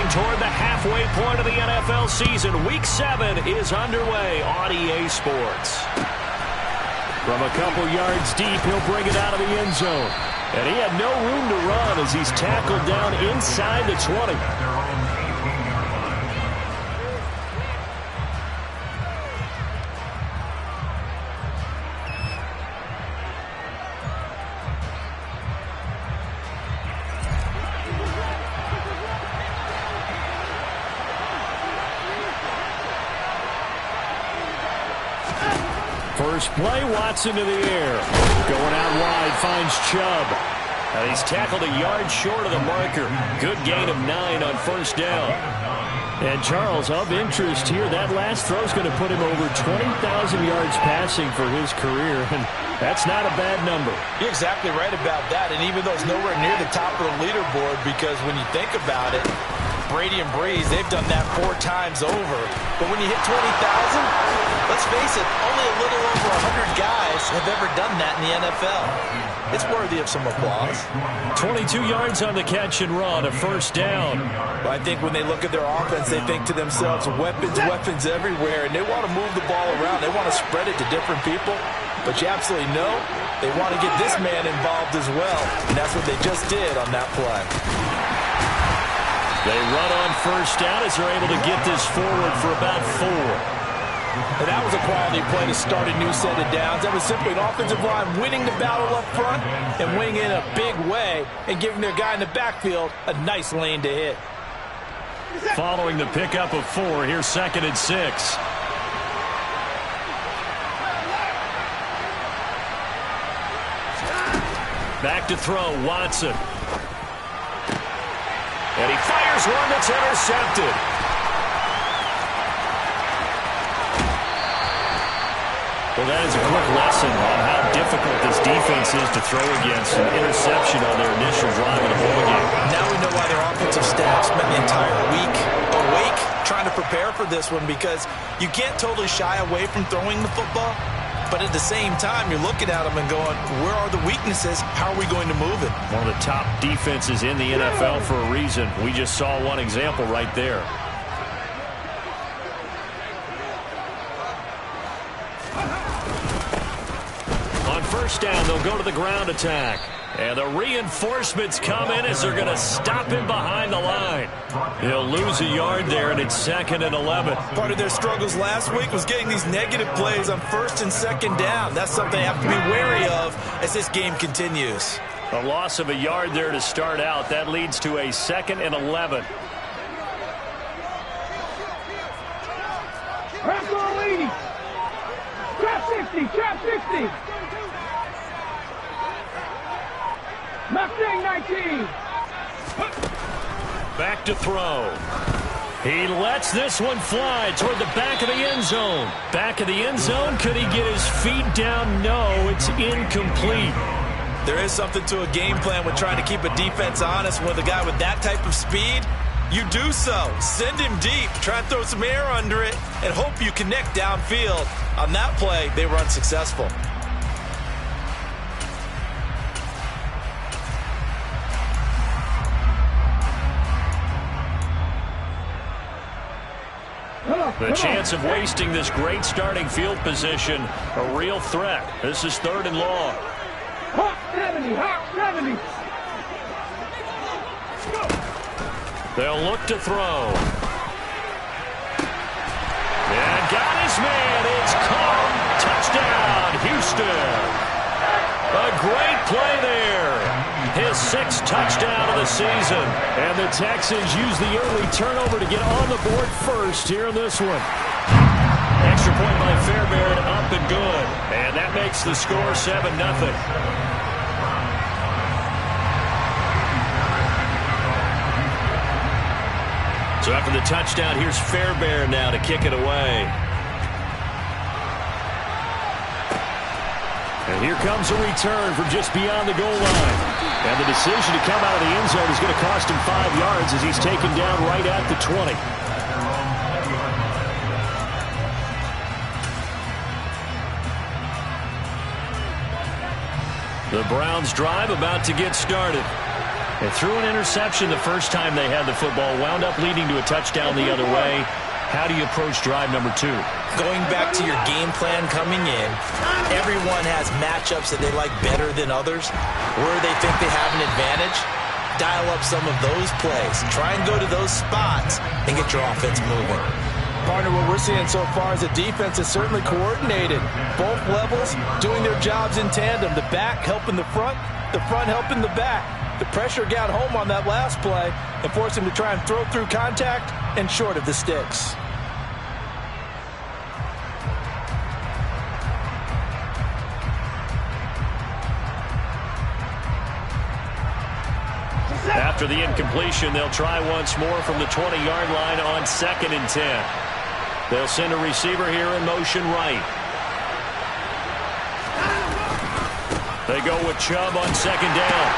marching toward the halfway point of the NFL season. Week 7 is underway on EA Sports. From a couple yards deep, he'll bring it out of the end zone. And he had no room to run as he's tackled down inside the 20. First play, Watson to the air. Going out wide, finds Chubb. And he's tackled a yard short of the marker. Good gain of 9 on first down. And Charles, of interest here, that last throw is going to put him over 20,000 yards passing for his career. And that's not a bad number. You're exactly right about that. And even though it's nowhere near the top of the leaderboard, because when you think about it, Brady and Breeze, they've done that 4 times over. But when you hit 20,000, let's face it, only a little over 100 guys have ever done that in the NFL. It's worthy of some applause. 22 yards on the catch and run, a first down. But I think when they look at their offense, they think to themselves, weapons, weapons everywhere, and they want to move the ball around. They want to spread it to different people. But you absolutely know they want to get this man involved as well, and that's what they just did on that play. They run on first down as they're able to get this forward for about 4. And that was a quality play to start a new set of downs. That was simply an offensive line winning the battle up front and winning in a big way and giving their guy in the backfield a nice lane to hit. Following the pickup of 4, here's 2nd and 6. Back to throw, Watson. And he fires one that's intercepted. Well, that is a quick lesson on how difficult this defense is to throw against. An interception on their initial drive of the ball game. Now we know why their offensive staff spent the entire week awake trying to prepare for this one, because you can't totally shy away from throwing the football. But at the same time, you're looking at them and going, where are the weaknesses? How are we going to move it? One of the top defenses in the NFL for a reason. We just saw one example right there. On first down, they'll go to the ground attack. And the reinforcements come in as they're going to stop him behind the line. He'll lose a yard there, and it's 2nd and 11. Part of their struggles last week was getting these negative plays on 1st and 2nd down. That's something they have to be wary of as this game continues. A loss of a yard there to start out. That leads to a 2nd and 11. Press on lead. Trap 60, trap 60. Mustang 19. Back to throw. He lets this one fly toward the back of the end zone. Back of the end zone. Could he get his feet down? No, it's incomplete. There is something to a game plan with trying to keep a defense honest. With a guy with that type of speed, you do so. Send him deep. Try and throw some air under it and hope you connect downfield. On that play, they were unsuccessful. The chance of wasting this great starting field position, a real threat. This is 3rd and long. Hot 70, hot 70. They'll look to throw. And got his man. It's caught. Touchdown, Houston. A great play there. His 6th touchdown of the season. And the Texans use the early turnover to get on the board first here in this one. Extra point by Fairbairn, up and good. And that makes the score 7-0. So after the touchdown, here's Fairbairn now to kick it away. And here comes a return from just beyond the goal line. And the decision to come out of the end zone is going to cost him 5 yards as he's taken down right at the 20. The Browns drive about to get started. They threw an interception the first time they had the football, wound up leading to a touchdown the other way. How do you approach drive number 2? Going back to your game plan coming in, everyone has matchups that they like better than others. Where they think they have an advantage, dial up some of those plays. Try and go to those spots and get your offense moving. Partner, what we're seeing so far is the defense is certainly coordinated. Both levels doing their jobs in tandem. The back helping the front helping the back. The pressure got home on that last play and forced him to try and throw through contact and short of the sticks. After the incompletion, they'll try once more from the 20-yard line on 2nd and 10. They'll send a receiver here in motion right. They go with Chubb on 2nd down.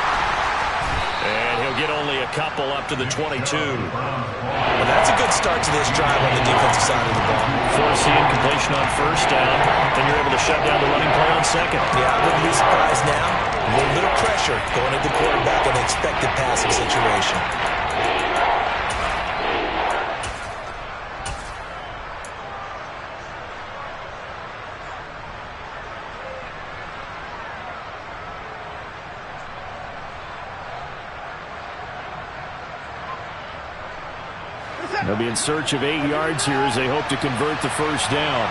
And he'll get only a couple up to the 22. Well, that's a good start to this drive on the defensive side of the ball. Force the incompletion on 1st down. Then you're able to shut down the running play on 2nd. Yeah, I wouldn't be surprised now. A little bit of pressure going at the quarterback in an expected passing situation. They'll be in search of 8 yards here as they hope to convert the 1st down.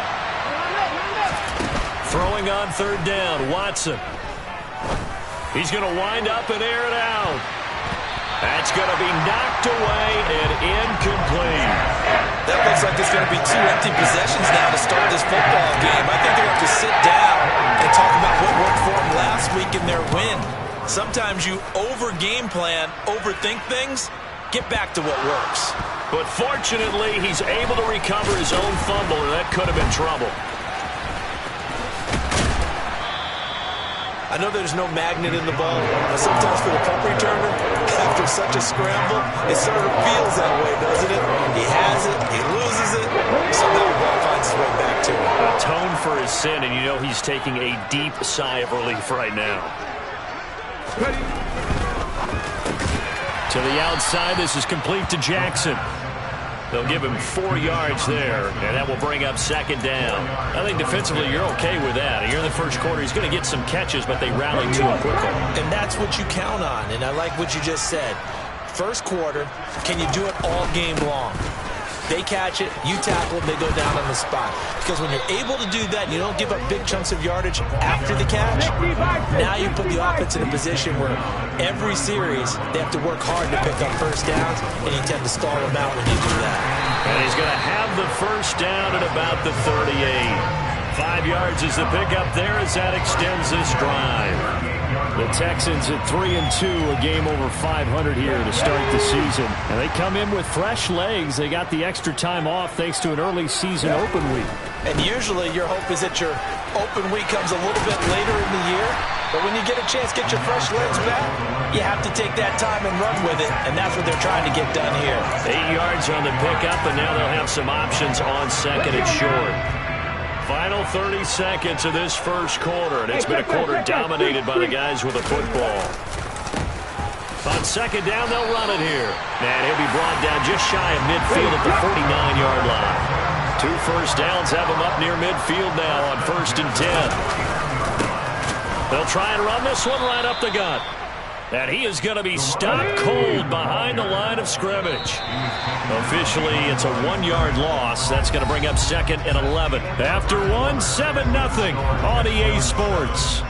Throwing on 3rd down, Watson. He's going to wind up and air it out. That's going to be knocked away and incomplete. That looks like it's going to be 2 empty possessions now to start this football game. I think they're going to have to sit down and talk about what worked for them last week in their win. Sometimes you over-game plan, overthink things, get back to what works. But fortunately, he's able to recover his own fumble, and that could have been trouble. I know there's no magnet in the ball, but sometimes for the punt returner, after such a scramble, it sort of feels that way, doesn't it? He has it, he loses it, somehow the ball finds its way back to him. Atone for his sin, and you know he's taking a deep sigh of relief right now. To the outside, this is complete to Jackson. They'll give him 4 yards there, and that will bring up 2nd down. I think defensively you're okay with that. You're in the 1st quarter. He's going to get some catches, but they rally to him quickly. And that's what you count on, and I like what you just said. 1st quarter, can you do it all game long? They catch it, you tackle, they go down on the spot. Because when you're able to do that, you don't give up big chunks of yardage after the catch. Now you put the offense in a position where every series they have to work hard to pick up 1st downs, and you tend to stall them out when you do that. And he's going to have the 1st down at about the 38. 5 yards is the pickup there as that extends this drive. The Texans at 3-2, a game over 500 here to start the season. And they come in with fresh legs. They got the extra time off thanks to an early season open week. And usually your hope is that your open week comes a little bit later in the year. But when you get a chance to get your fresh legs back, you have to take that time and run with it. And that's what they're trying to get done here. 8 yards on the pickup, and now they'll have some options on 2nd and short. Final 30 seconds of this 1st quarter, and it's been a quarter dominated by the guys with the football. On 2nd down, they'll run it here. And he'll be brought down just shy of midfield at the 49-yard line. 2 first downs have him up near midfield now on 1st and 10. They'll try and run this one right up the gut. And he is going to be stopped cold behind the line of scrimmage. Officially, it's a 1-yard loss. That's going to bring up 2nd and 11. After 7-0 on EA Sports.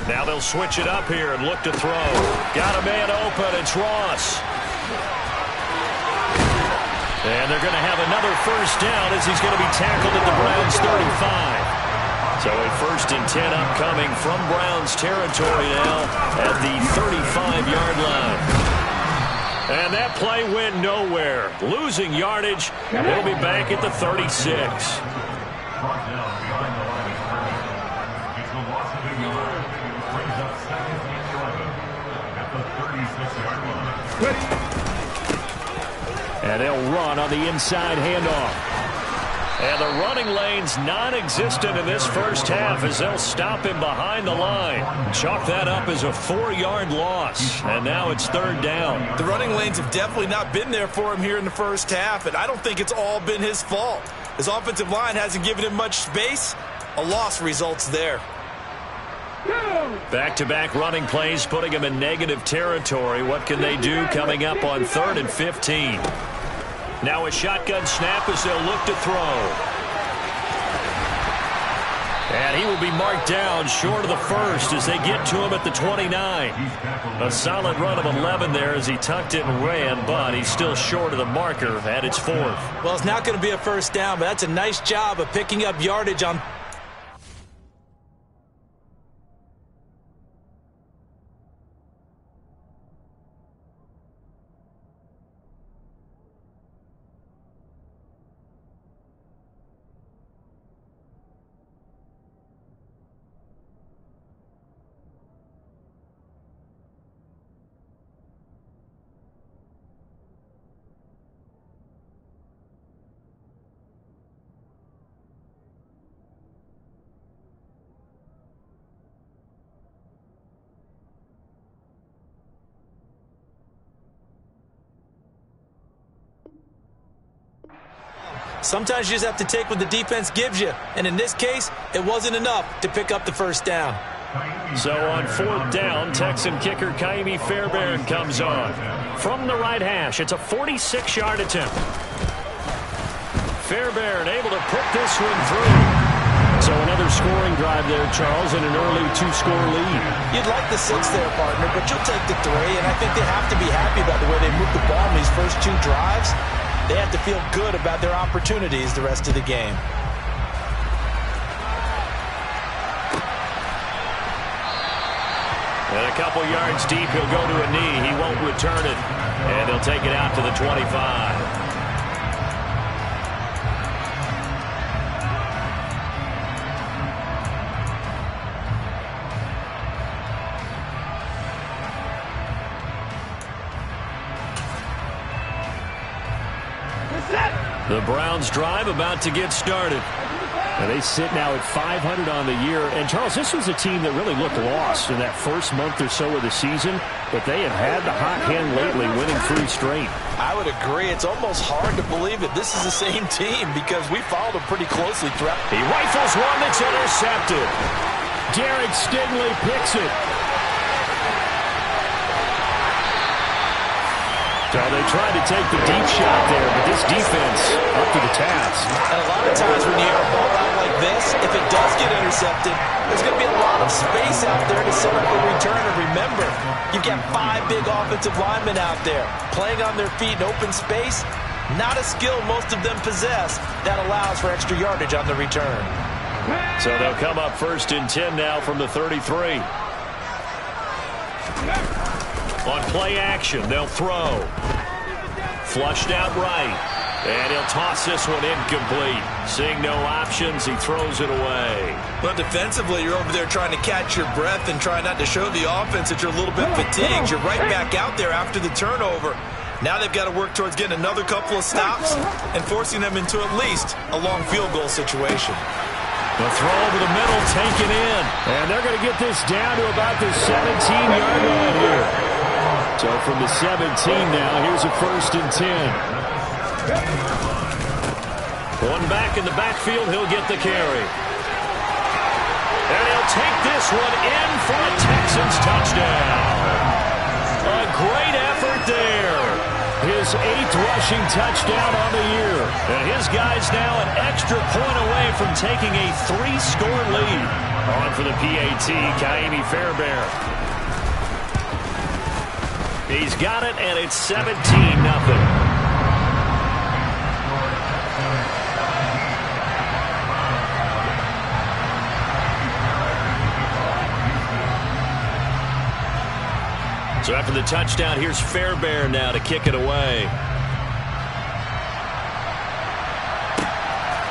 Now they'll switch it up here and look to throw. Got a man open. It's Ross. And they're going to have another first down as he's going to be tackled at the Browns 35. So a 1st and 10 upcoming from Browns territory now at the 35-yard line. And that play went nowhere. Losing yardage. It'll be back at the 36. And they'll run on the inside handoff. And the running lane's non-existent in this first half as they'll stop him behind the line. Chalk that up as a 4-yard loss. And now it's 3rd down. The running lanes have definitely not been there for him here in the first half, and I don't think it's all been his fault. His offensive line hasn't given him much space. A loss results there. Back-to-back running plays putting him in negative territory. What can they do coming up on 3rd and 15? Now a shotgun snap as they'll look to throw. And he will be marked down short of the first as they get to him at the 29. A solid run of 11 there as he tucked it and ran, but he's still short of the marker at its 4th. Well, it's not going to be a first down, but that's a nice job of picking up yardage on. Sometimes you just have to take what the defense gives you. And in this case, it wasn't enough to pick up the first down. So on 4th down, Texan kicker Kaimi Fairbairn comes on. From the right hash, it's a 46-yard attempt. Fairbairn able to put this one through. So another scoring drive there, Charles, and an early 2-score lead. You'd like the 6 there, partner, but you'll take the 3, and I think they have to be happy about the way they moved the ball in these first 2 drives. They have to feel good about their opportunities the rest of the game. And a couple yards deep, he'll go to a knee. He won't return it. And he'll take it out to the 25. The Browns drive about to get started. And they sit now at 500 on the year. And, Charles, this was a team that really looked lost in that first month or so of the season. But they have had the hot hand lately, winning 3 straight. I would agree. It's almost hard to believe that this is the same team because we followed them pretty closely throughout. He rifles one that's intercepted. Derek Stingley picks it. So they tried to take the deep shot there, but this defense up to the task. And a lot of times when you air a ball out like this, if it does get intercepted, there's going to be a lot of space out there to set up a return. And remember, you've got 5 big offensive linemen out there playing on their feet in open space. Not a skill most of them possess that allows for extra yardage on the return. So they'll come up 1st and 10 now from the 33. On play action, they'll throw. Flushed out right. And he'll toss this one incomplete. Seeing no options, he throws it away. But defensively, you're over there trying to catch your breath and try not to show the offense that you're a little bit fatigued. You're right back out there after the turnover. Now they've got to work towards getting another couple of stops and forcing them into at least a long field goal situation. The throw over the middle, taken in. And they're going to get this down to about the 17-yard line here. So from the 17 now, here's a 1st and 10. One back in the backfield, he'll get the carry. And he'll take this one in for a Texans touchdown. A great effort there. His 8th rushing touchdown on the year. And his guys now an extra point away from taking a 3-score lead. On for the PAT, Kaimi Fairbairn. He's got it, and it's 17-0. So after the touchdown, here's Fairbairn now to kick it away.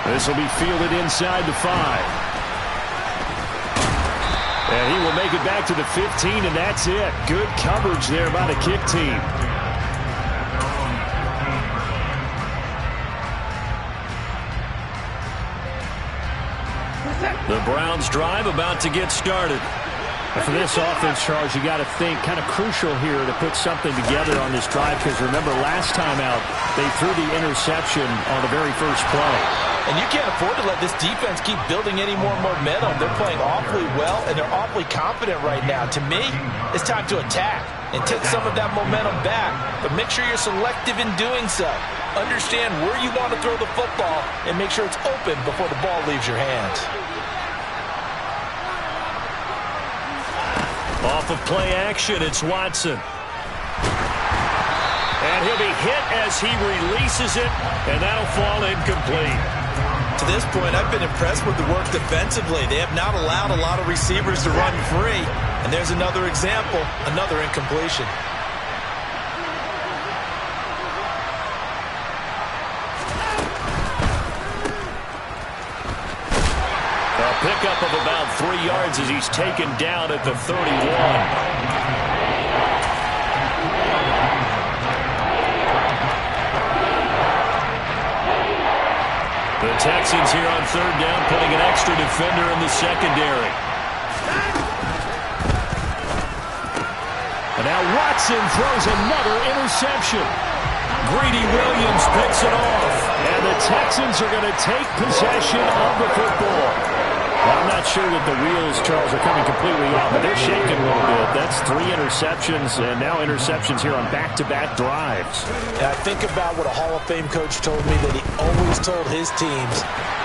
This will be fielded inside the 5. And he will make it back to the 15, and that's it. Good coverage there by the kick team. The Browns drive about to get started. For this offense, Charles, you got to think kind of crucial here to put something together on this drive, because remember last time out they threw the interception on the very first play. And you can't afford to let this defense keep building any more momentum. They're playing awfully well, and they're awfully confident right now. To me, it's time to attack and take some of that momentum back. But make sure you're selective in doing so. Understand where you want to throw the football and make sure it's open before the ball leaves your hands. Off of play action, it's Watson. And he'll be hit as he releases it, and that'll fall incomplete. To this point, I've been impressed with the work defensively. They have not allowed a lot of receivers to run free. And there's another example, another incompletion. A pickup of about 3 yards as he's taken down at the 31. The Texans here on 3rd down, putting an extra defender in the secondary. And now Watson throws another interception. Greedy Williams picks it off. And the Texans are going to take possession of the football. Well, I'm not sure that the wheels, Charles, are coming completely off, but they're shaking a little bit. That's 3 interceptions, and now interceptions here on back-to-back drives. And I think about what a Hall of Fame coach told me, that he always told his teams,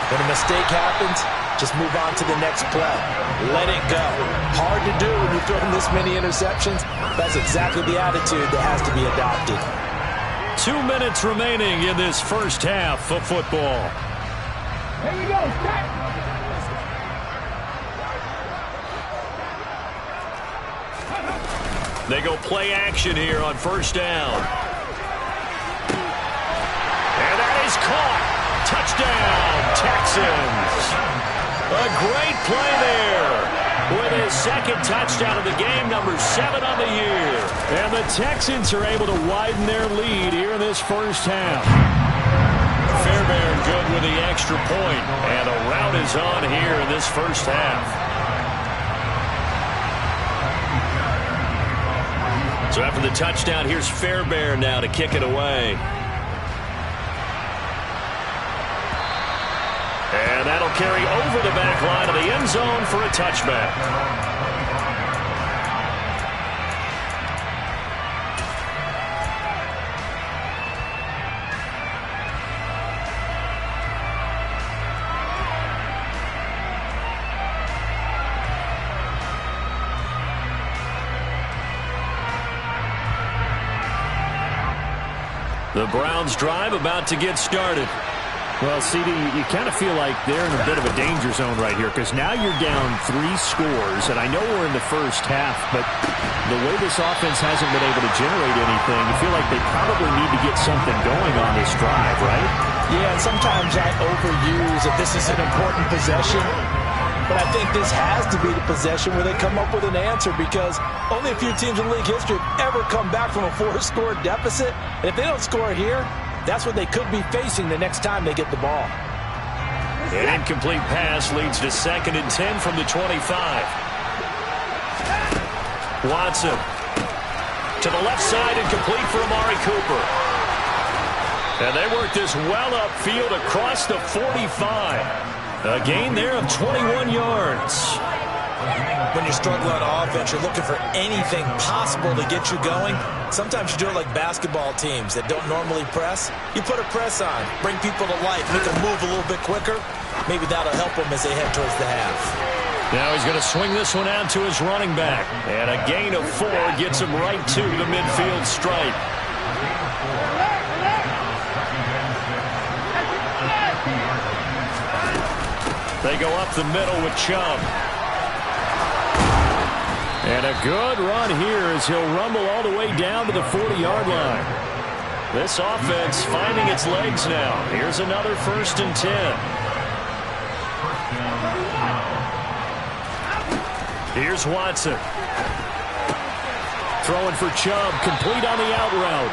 when a mistake happens, just move on to the next play. Let it go. Hard to do when you're throwing this many interceptions. That's exactly the attitude that has to be adopted. 2 minutes remaining in this first half of football. Here we go, start. They go play action here on 1st down. And that is caught. Touchdown, Texans. A great play there. With his 2nd touchdown of the game, number 7 on the year. And the Texans are able to widen their lead here in this first half. Fairbairn good with the extra point. And a rout is on here in this first half. So after the touchdown, here's Fairbairn now to kick it away. And that'll carry over the back line of the end zone for a touchback. The Browns drive about to get started. Well, CD, you kind of feel like they're in a bit of a danger zone right here, because now you're down 3 scores, and I know we're in the first half, but the way this offense hasn't been able to generate anything, you feel like they probably need to get something going on this drive, right? Yeah, and sometimes I overuse that this is an important possession. But I think this has to be the possession where they come up with an answer, because only a few teams in league history have ever come back from a 4-score deficit. And if they don't score here, that's what they could be facing the next time they get the ball. An incomplete pass leads to 2nd and 10 from the 25. Watson to the left side, incomplete for Amari Cooper. And they work this well upfield across the 45. A gain there of 21 yards. When you're struggling on offense, you're looking for anything possible to get you going. Sometimes you do it like basketball teams that don't normally press. You put a press on, bring people to life, make them move a little bit quicker. Maybe that'll help them as they head towards the half. Now he's going to swing this one out to his running back. And a gain of 4 gets him right to the midfield stripe. They go up the middle with Chubb. And a good run here as he'll rumble all the way down to the 40-yard line. This offense finding its legs now. Here's another 1st and 10. Here's Watson. Throwing for Chubb, complete on the out route.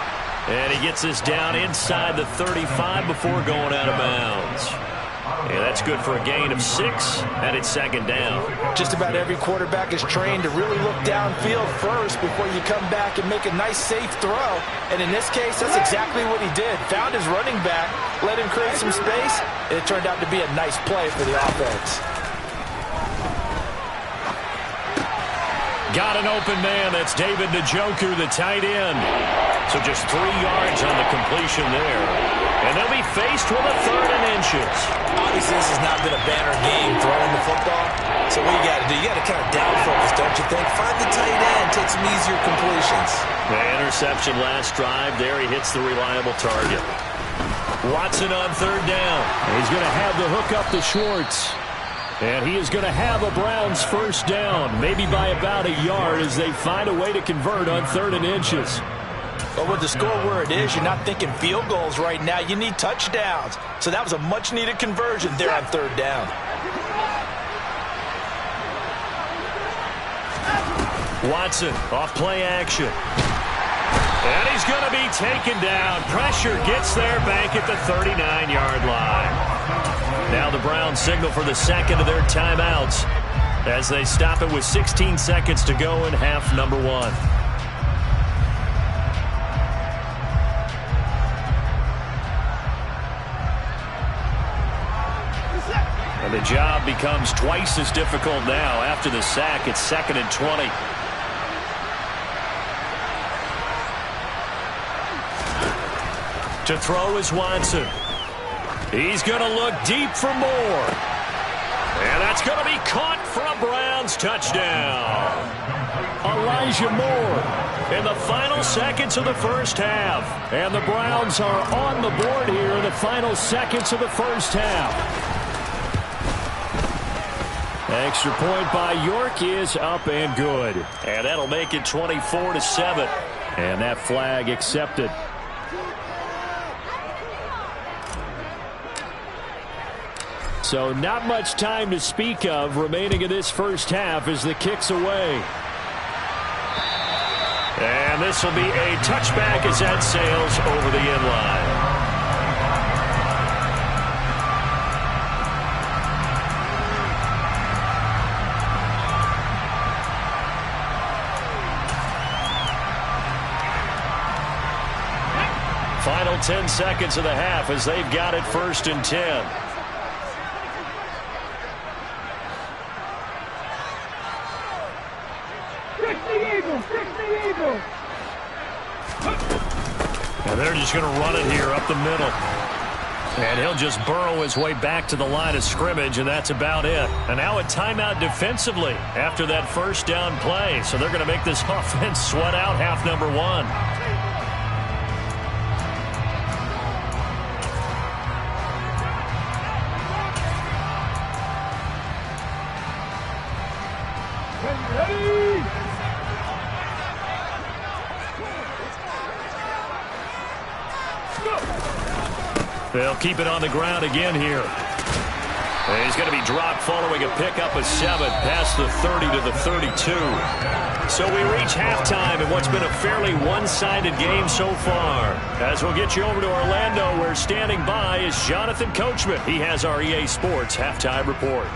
And he gets this down inside the 35 before going out of bounds. Yeah, that's good for a gain of 6, and it's 2nd down. Just about every quarterback is trained to really look downfield first before you come back and make a nice, safe throw. And in this case, that's exactly what he did. Found his running back, let him create some space, and it turned out to be a nice play for the offense. Got an open man. That's David Njoku, the tight end. So just 3 yards on the completion there. And they'll be faced with a 3rd and inches. Obviously, this has not been a banner game throwing the football. So what you got to do, you got to kind of down focus, don't you think? Find the tight end, take some easier completions. The interception last drive. There he hits the reliable target. Watson on 3rd down. He's going to have the hook up to Schwartz. And he is going to have a Browns 1st down, maybe by about a yard as they find a way to convert on 3rd and inches. But with the score where it is, you're not thinking field goals right now. You need touchdowns. So that was a much-needed conversion there on 3rd down. Watson off play action. And he's going to be taken down. Pressure gets there back at the 39-yard line. Now the Browns signal for the 2nd of their timeouts as they stop it with 16 seconds to go in half number 1. And the job becomes twice as difficult now after the sack. It's 2nd and 20. To throw is Watson. He's going to look deep for more. And that's going to be caught for a Browns touchdown. Elijah Moore in the final seconds of the 1st half. And the Browns are on the board here in the final seconds of the 1st half. Extra point by York is up and good. And that'll make it 24-7. And that flag accepted. So not much time to speak of remaining in this 1st half as the kick's away. And this will be a touchback as that sails over the end line. Final 10 seconds of the half as they've got it 1st and 10. And they're just going to run it here up the middle. And he'll just burrow his way back to the line of scrimmage, and that's about it. And now a timeout defensively after that 1st down play. So they're going to make this offense sweat out half number 1. They'll keep it on the ground again here. And he's going to be dropped following a pickup of 7 past the 30 to the 32. So we reach halftime in what's been a fairly one-sided game so far. As we'll get you over to Orlando, where standing by is Jonathan Coachman. He has our EA Sports halftime report.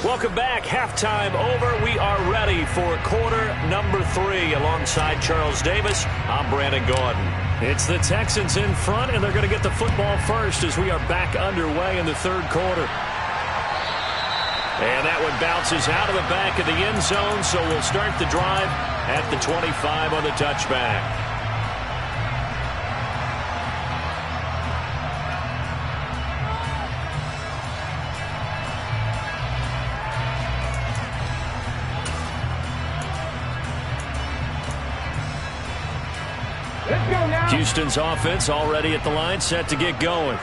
Welcome back. Halftime over. We are ready for quarter number 3. Alongside Charles Davis, I'm Brandon Gordon. It's the Texans in front, and they're going to get the football first as we are back underway in the 3rd quarter. And that one bounces out of the back of the end zone, so we'll start the drive at the 25 on the touchback. go now. Houston's offense already at the line, set to get going.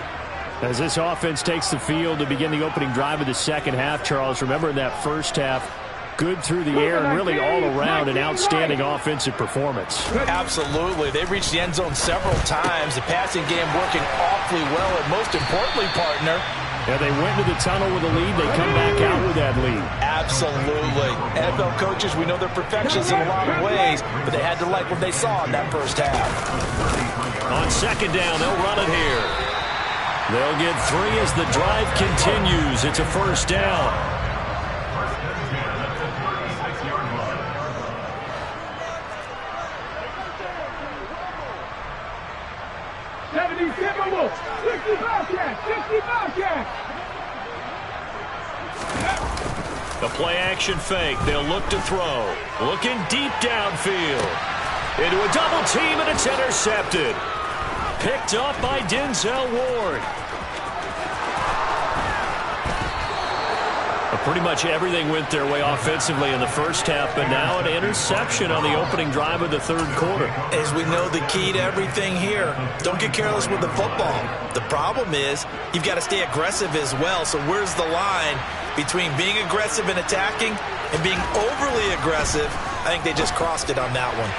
As this offense takes the field to begin the opening drive of the second half, Charles, remember in that first half, good through the air and really all around an outstanding offensive performance. Absolutely. They reached the end zone several times. The passing game working awfully well. And most importantly, partner, yeah, they went into the tunnel with a lead. They come back out with that lead. Absolutely. NFL coaches, we know they're perfectionists in a lot of ways, but they had to like what they saw in that first half. On second down, they'll run it here. They'll get 3 as the drive continues. It's a first down. The play-action fake. They'll look to throw. Looking deep downfield. Into a double team, and it's intercepted. Picked up by Denzel Ward. Pretty much everything went their way offensively in the first half, but now an interception on the opening drive of the third quarter. As we know, the key to everything here, don't get careless with the football. The problem is you've got to stay aggressive as well. So where's the line between being aggressive and attacking and being overly aggressive? I think they just crossed it on that one.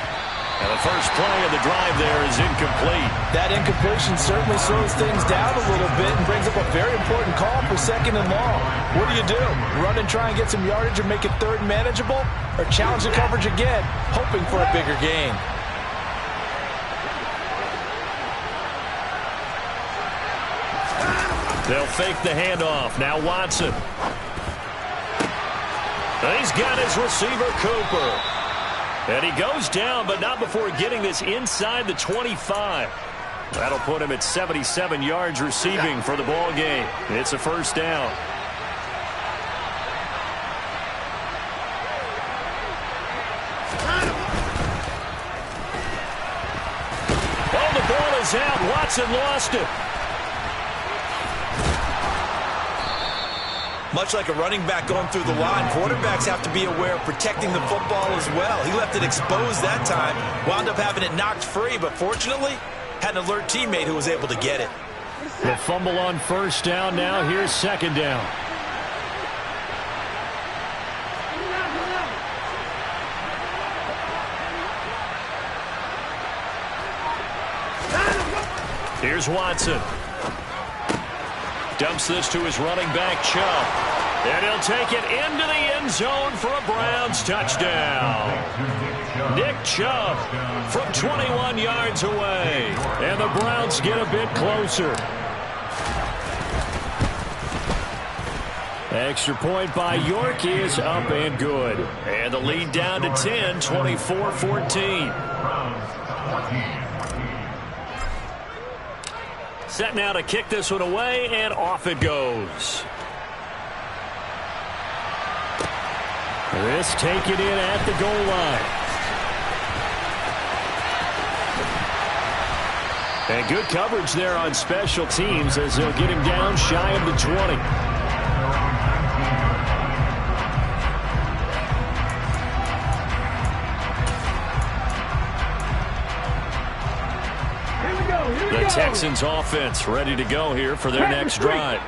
And the first play of the drive there is incomplete. That incompletion certainly slows things down a little bit and brings up a very important call for second and long. What do? Run and try and get some yardage or make it third manageable? Or challenge the coverage again, hoping for a bigger gain? They'll fake the handoff. Now Watson. He's got his receiver, Cooper. And he goes down, but not before getting this inside the 25. That'll put him at 77 yards receiving for the ball game. It's a first down. Oh, the ball is out. Watson lost it. Much like a running back going through the line, quarterbacks have to be aware of protecting the football as well. He left it exposed that time, wound up having it knocked free, but fortunately, had an alert teammate who was able to get it. The fumble on first down now. Here's second down. Here's Watson. Dumps this to his running back, Chubb. And he'll take it into the end zone for a Browns touchdown. Nick Chubb from 21 yards away. And the Browns get a bit closer. Extra point by York is up and good. And the lead down to 10, 24-14. Set now to kick this one away, and off it goes. This taken in at the goal line. And good coverage there on special teams as they'll get him down shy of the 20. The Texans offense ready to go here for their next drive.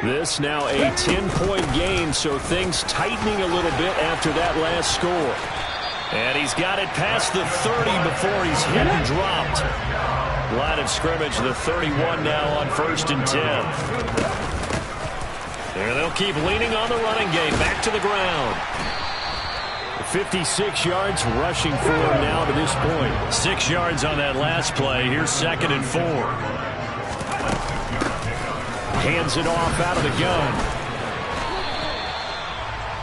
This now a 10-point game, so things tightening a little bit after that last score. And he's got it past the 30 before he's hit and dropped. Line of scrimmage, the 31 now on 1st and 10. And they'll keep leaning on the running game. Back to the ground. 56 yards rushing for him now to this point. 6 yards on that last play. Here's 2nd and 4. Hands it off out of the gun.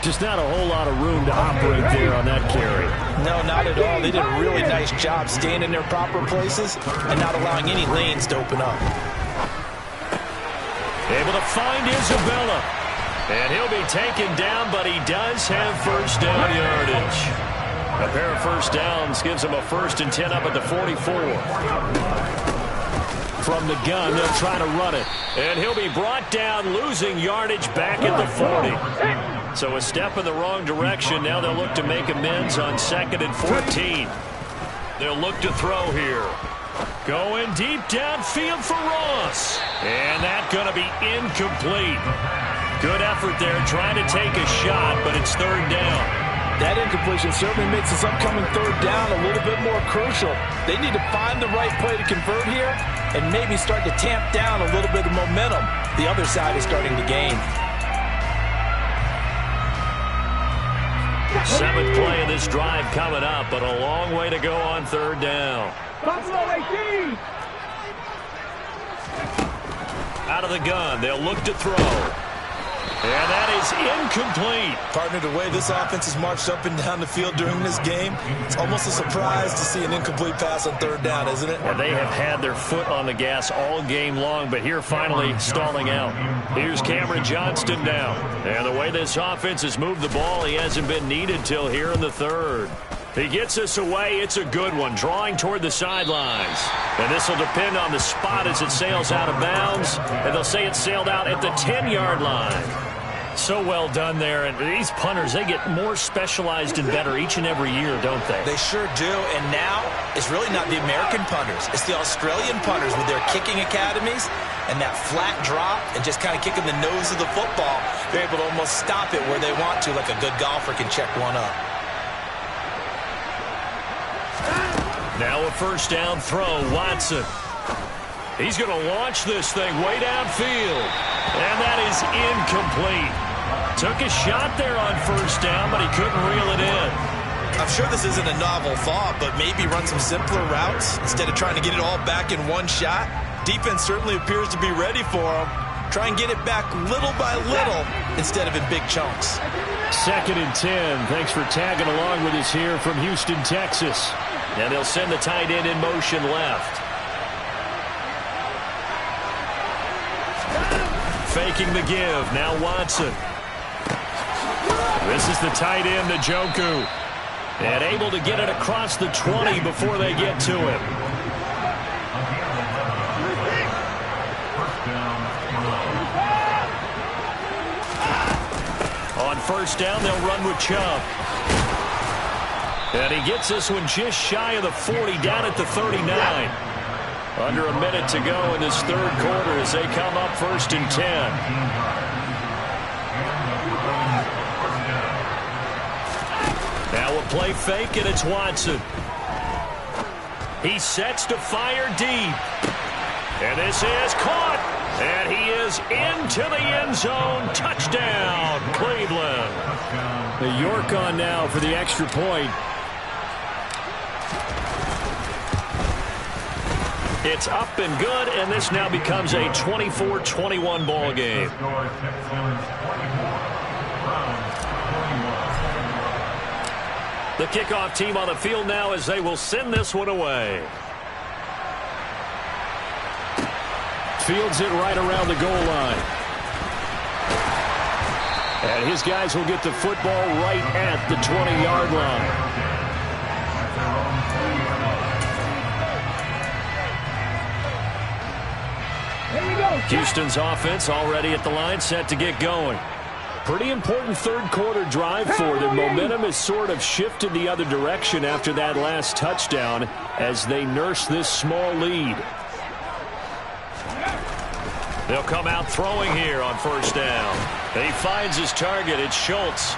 Just not a whole lot of room to operate there on that carry. No, not at all. They did a really nice job staying in their proper places and not allowing any lanes to open up. Able to find Isabella. And he'll be taken down, but he does have first down yardage. A pair of first downs gives him a 1st and 10 up at the 44. From the gun, they'll try to run it. And he'll be brought down, losing yardage back at the 40. So a step in the wrong direction. Now they'll look to make amends on 2nd and 14. They'll look to throw here. Going deep downfield for Ross. And that's going to be incomplete. Good effort there trying to take a shot, but it's third down. That incompletion certainly makes this upcoming third down a little bit more crucial. They need to find the right play to convert here and maybe start to tamp down a little bit of momentum. The other side is starting to gain. Seventh play of this drive coming up, but a long way to go on third down. Buffalo 18. Out of the gun, they'll look to throw. And that is incomplete. Partner, the way this offense has marched up and down the field during this game, it's almost a surprise to see an incomplete pass on third down, isn't it? And they have had their foot on the gas all game long, but here finally stalling out. Here's Cameron Johnston now. And the way this offense has moved the ball, he hasn't been needed till here in the third. He gets us away. It's a good one, drawing toward the sidelines. And this will depend on the spot as it sails out of bounds. And they'll say it sailed out at the 10-yard line. So well done there. And these punters, they get more specialized and better each and every year, don't they? They sure do. And now it's really not the American punters. It's the Australian punters with their kicking academies and that flat drop and just kind of kicking the nose of the football. They're able to almost stop it where they want to, like a good golfer can check one up. Now a first down throw, Watson. He's going to launch this thing way downfield. And that is incomplete. Took a shot there on first down, but he couldn't reel it in. I'm sure this isn't a novel thought, but maybe run some simpler routes instead of trying to get it all back in one shot. Defense certainly appears to be ready for him. Try and get it back little by little instead of in big chunks. 2nd and 10. Thanks for tagging along with us here from Houston, Texas. And they'll send the tight end in motion left. Faking the give. Now Watson. This is the tight end, Njoku. And able to get it across the 20 before they get to him. On first down, they'll run with Chubb. And he gets this one just shy of the 40, down at the 39. Under a minute to go in this third quarter as they come up 1st and 10. Now a play fake, and it's Watson. He sets to fire deep. And this is caught. And he is into the end zone. Touchdown, Cleveland. The York on now for the extra point. It's up and good, and this now becomes a 24-21 ball game. The kickoff team on the field now as they will send this one away. Fields it right around the goal line. And his guys will get the football right at the 20-yard line. Houston's offense already at the line, set to get going. Pretty important third quarter drive for them. Momentum has sort of shifted the other direction after that last touchdown as they nurse this small lead. They'll come out throwing here on first down. He finds his target. It's Schultz.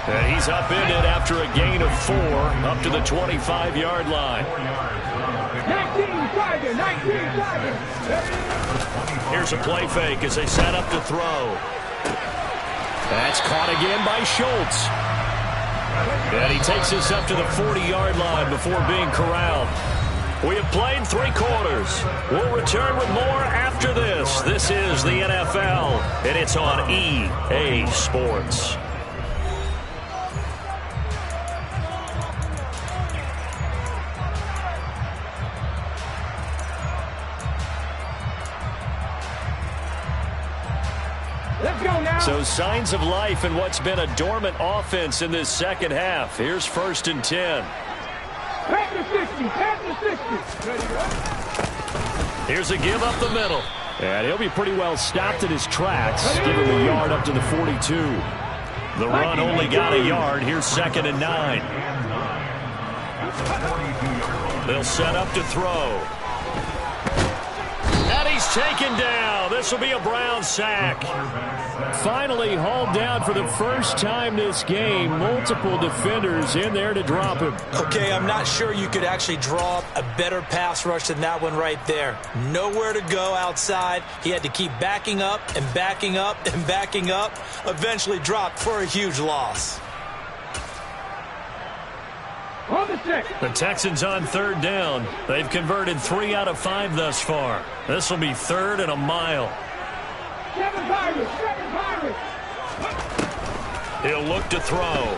And he's upended after a gain of 4 up to the 25-yard line. 19 Here's a play fake as they set up to throw. That's caught again by Schultz. And he takes this up to the 40-yard line before being corralled. We have played 3 quarters. We'll return with more after this. This is the NFL, and it's on EA Sports. So signs of life in what's been a dormant offense in this second half. Here's 1st and 10. Pass the 60. Here's a give up the middle. And he'll be pretty well stopped in his tracks. Give him a yard up to the 42. The run only got a yard. Here's 2nd and 9. They'll set up to throw. taken down. This will be a Brown sack. Finally hauled down for the first time this game. Multiple defenders in there to drop him. Okay, I'm not sure you could actually draw up a better pass rush than that one right there. Nowhere to go outside. He had to keep backing up and backing up and backing up. Eventually dropped for a huge loss. On the 6. The Texans on third down. They've converted 3 out of 5 thus far. This will be 3rd and a mile. 7 Pirates. 7 Pirates. He'll look to throw.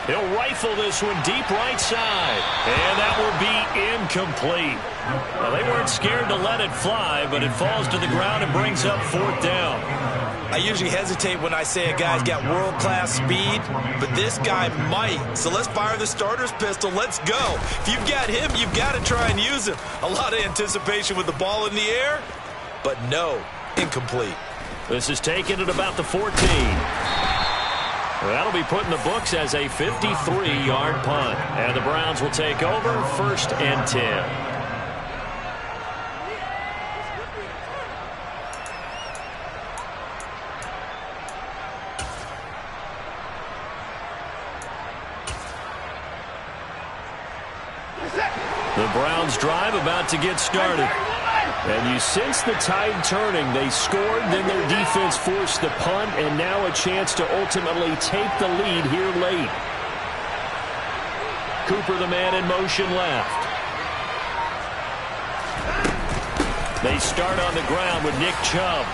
He'll rifle this one deep right side. And that will be incomplete. Well, they weren't scared to let it fly, but it falls to the ground and brings up 4th down. I usually hesitate when I say a guy's got world-class speed, but this guy might. So let's fire the starter's pistol. Let's go. If you've got him, you've got to try and use him. A lot of anticipation with the ball in the air, but no, incomplete. This is taken at about the 14. That'll be put in the books as a 53-yard punt. And the Browns will take over 1st and 10. The Browns drive about to get started. And you sense the tide turning. They scored, then their defense forced the punt, and now a chance to ultimately take the lead here late. Cooper, the man in motion left. They start on the ground with Nick Chubb.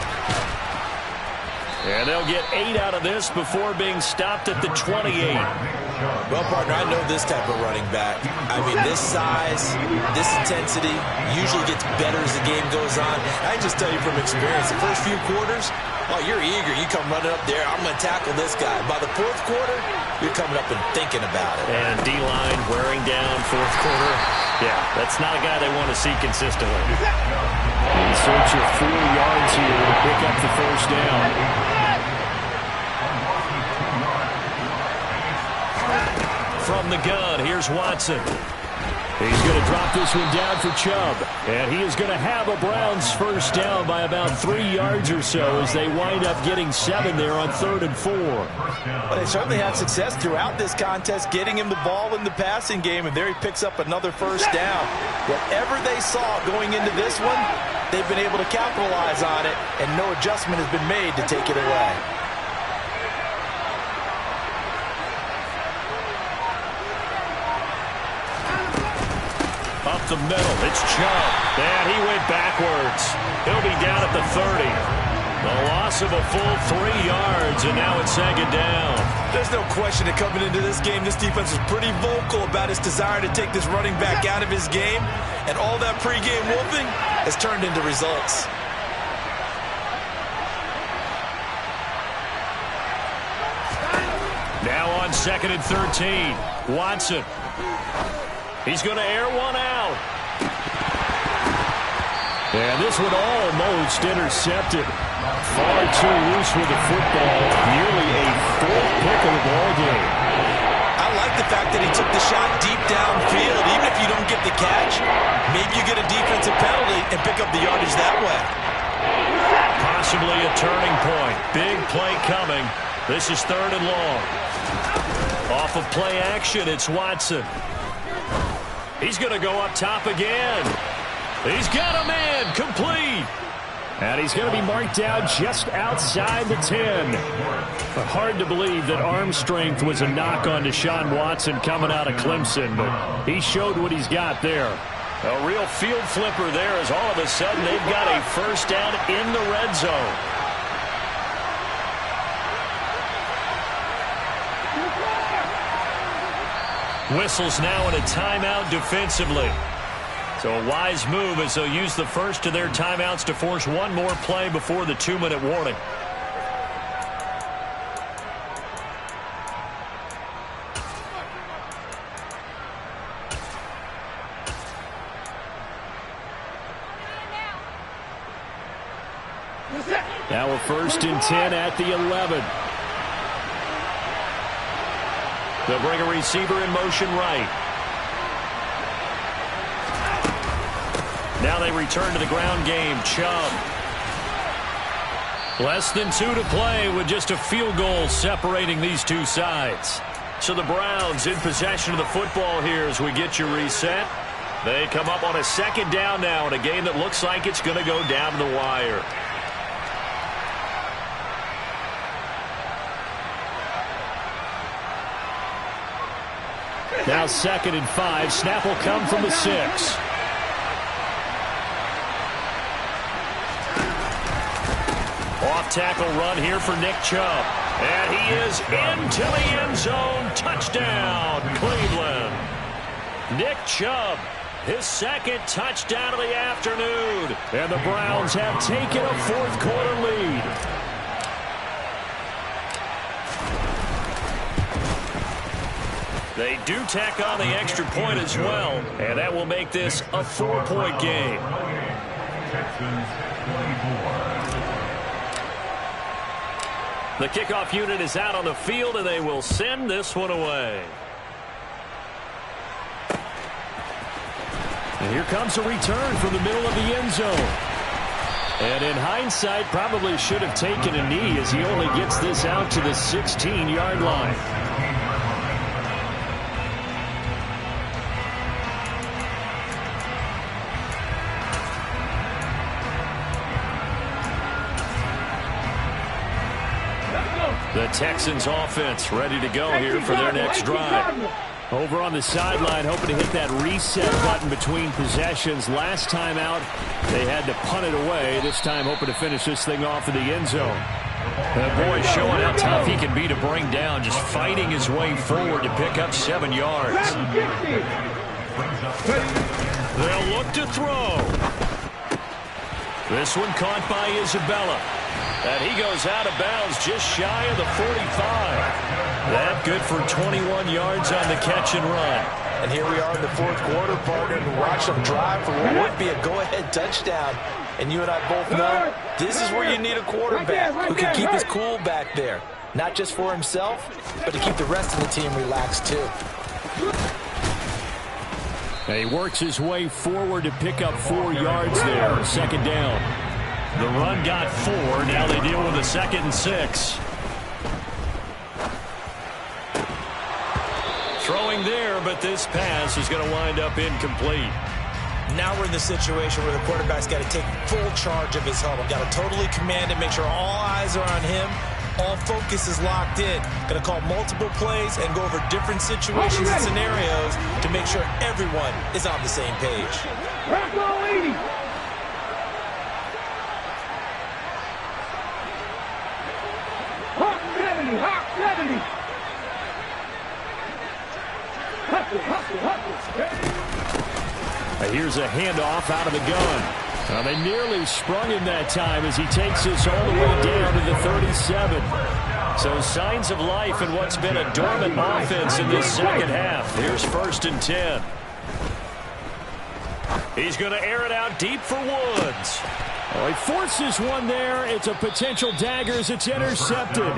And they'll get 8 out of this before being stopped at the 28. Well, partner, I know this type of running back. I mean, this size, this intensity usually gets better as the game goes on. I can just tell you from experience, the first few quarters, oh, you're eager. You come running up there, I'm going to tackle this guy. By the 4th quarter, you're coming up and thinking about it. And D-line wearing down 4th quarter. Yeah, that's not a guy they want to see consistently. In search of 4 yards here to pick up the 1st down. From the gun, here's Watson. He's going to drop this one down for Chubb. And he is going to have a Browns 1st down by about 3 yards or so as they wind up getting 7 there on 3rd and 4. But they certainly had success throughout this contest, getting him the ball in the passing game, and there he picks up another 1st down. Whatever they saw going into this one, they've been able to capitalize on it, and no adjustment has been made to take it away. Up the middle, it's Chubb. And he went backwards. He'll be down at the 30. The loss of a full 3 yards, and now it's 2nd down. There's no question that coming into this game, this defense was pretty vocal about its desire to take this running back out of his game, and all that pregame whooping has turned into results. Now on 2nd and 13, Watson. He's going to air one out. And this one almost intercepted. Far too loose with the football. Nearly a 4th pick of the ball game. I like the fact that he took the shot deep downfield. Even if you don't get the catch, maybe you get a defensive penalty and pick up the yardage that way. Possibly a turning point. Big play coming. This is 3rd and long. Off of play action, it's Watson. He's going to go up top again. He's got a man complete. And he's going to be marked down just outside the 10. But hard to believe that arm strength was a knock on Deshaun Watson coming out of Clemson. But he showed what he's got there. A real field flipper there as all of a sudden they've got a 1st down in the red zone. Whistles now in a timeout defensively. So a wise move as they'll use the first of their timeouts to force one more play before the 2-minute warning. Now a 1st and 10 at the 11. They'll bring a receiver in motion right. Now they return to the ground game. Chubb. Less than 2 to play with just a field goal separating these two sides. So the Browns in possession of the football here as we get you reset. They come up on a second down now in a game that looks like it's going to go down to the wire. Now 2nd and 5. Snap will come from the 6. Off-tackle run here for Nick Chubb. And he is into the end zone. Touchdown, Cleveland. Nick Chubb, his 2nd touchdown of the afternoon. And the Browns have taken a fourth-quarter lead. They do tack on the extra point as well, and that will make this a 4-point game. The kickoff unit is out on the field, and they will send this one away. And here comes a return from the middle of the end zone. And in hindsight, probably should have taken a knee as he only gets this out to the 16-yard line. The Texans offense ready to go here for their next drive. Over on the sideline, hoping to hit that reset button between possessions. Last time out, they had to punt it away. This time, hoping to finish this thing off in the end zone. That boy showing how tough he can be to bring down, just fighting his way forward to pick up 7 yards. They'll look to throw. This one caught by Isabella. And he goes out of bounds just shy of the 45. That good for 21 yards on the catch and run. And here we are in the fourth quarter, partner, and watch them drive for what would be a go-ahead touchdown. And you and I both know this is where you need a quarterback who can keep his cool back there. Not just for himself, but to keep the rest of the team relaxed too. And he works his way forward to pick up 4 yards there. 2nd down. The run got 4. Now they deal with a 2nd and 6. Throwing there, but this pass is going to wind up incomplete. Now we're in the situation where the quarterback's got to take full charge of his huddle. Got to totally command it, make sure all eyes are on him. All focus is locked in. Going to call multiple plays and go over different situations and scenarios to make sure everyone is on the same page. Here's a handoff out of the gun. They nearly sprung him that time as he takes this all the way down to the 37. So signs of life in what's been a dormant offense in this second half. Here's 1st and 10. He's going to air it out deep for Woods. Oh, he forces one there. It's a potential dagger as it's intercepted.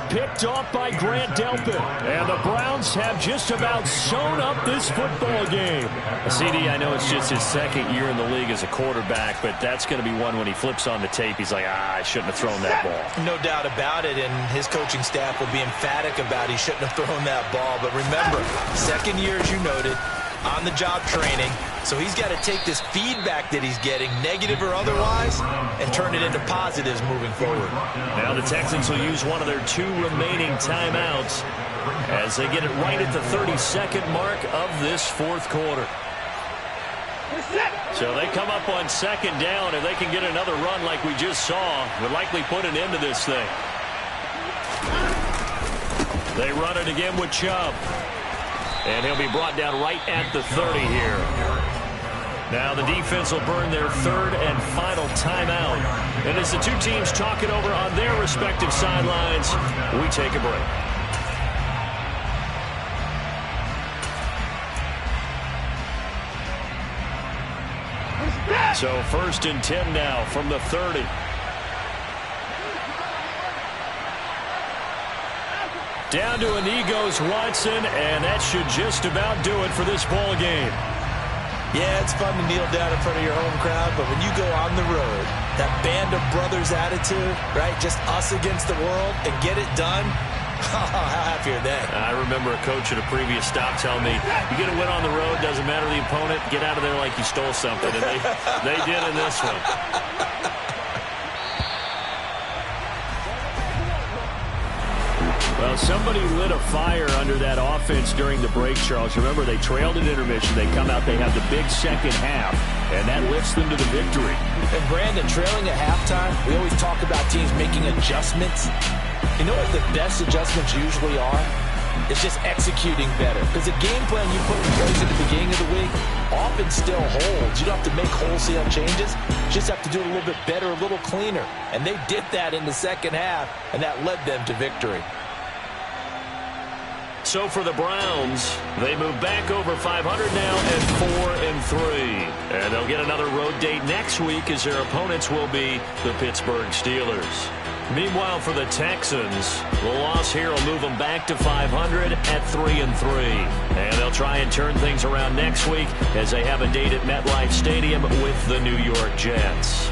Picked off by Grant Delpit. And the Browns have just about sewn up this football game. CD, I know it's just his 2nd year in the league as a quarterback, but that's going to be one when he flips on the tape. He's like, I shouldn't have thrown that ball. No doubt about it, and his coaching staff will be emphatic about he shouldn't have thrown that ball. But remember, 2nd year, as you noted, on-the-job training. So he's got to take this feedback that he's getting, negative or otherwise, and turn it into positives moving forward. Now the Texans will use one of their 2 remaining timeouts as they get it right at the 32nd mark of this fourth quarter. So they come up on 2nd down, and they can get another run like we just saw. Would likely put an end to this thing. They run it again with Chubb. And he'll be brought down right at the 30 here. Now the defense will burn their 3rd and final timeout. And as the 2 teams talk it over on their respective sidelines, we take a break. So 1st and 10 now from the 30. Down to a knee goes Watson, and that should just about do it for this ball game. Yeah, it's fun to kneel down in front of your home crowd, but when you go on the road, that band of brothers attitude, right, just us against the world, and get it done, how happy are they? I remember a coach at a previous stop telling me, you get a win on the road, doesn't matter the opponent, get out of there like you stole something. And they did in this one. Well, somebody lit a fire under that offense during the break, Charles. Remember, they trailed at intermission. They come out, they have the big second half, and that lifts them to the victory. And Brandon, trailing at halftime, we always talk about teams making adjustments. You know what the best adjustments usually are? It's just executing better. Because the game plan you put in place at the beginning of the week often still holds. You don't have to make wholesale changes. You just have to do it a little bit better, a little cleaner. And they did that in the second half, and that led them to victory. So for the Browns, they move back over 500 now at 4-3. And they'll get another road date next week as their opponents will be the Pittsburgh Steelers. Meanwhile, for the Texans, the loss here will move them back to 500 at 3-3. And they'll try and turn things around next week as they have a date at MetLife Stadium with the New York Jets.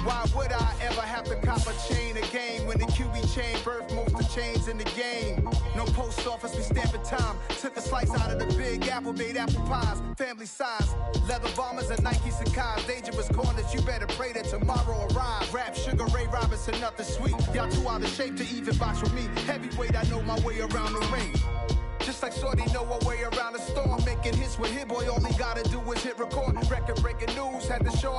Why would I ever have to cop a chain again when the QB chain birthed most of chains in the game? No post office, we stamping time. Took a slice out of the big apple, made apple pies, family size. Leather bombers and Nike Sacai's. Dangerous corners, you better pray that tomorrow arrives. Rap, Sugar Ray Robinson, nothing sweet. Y'all too out of shape to even box with me. Heavyweight, I know my way around the ring. Just like Shorty know her way around the storm. Making hits with Hit Boy, all he gotta do is hit record. Record breaking news, had to show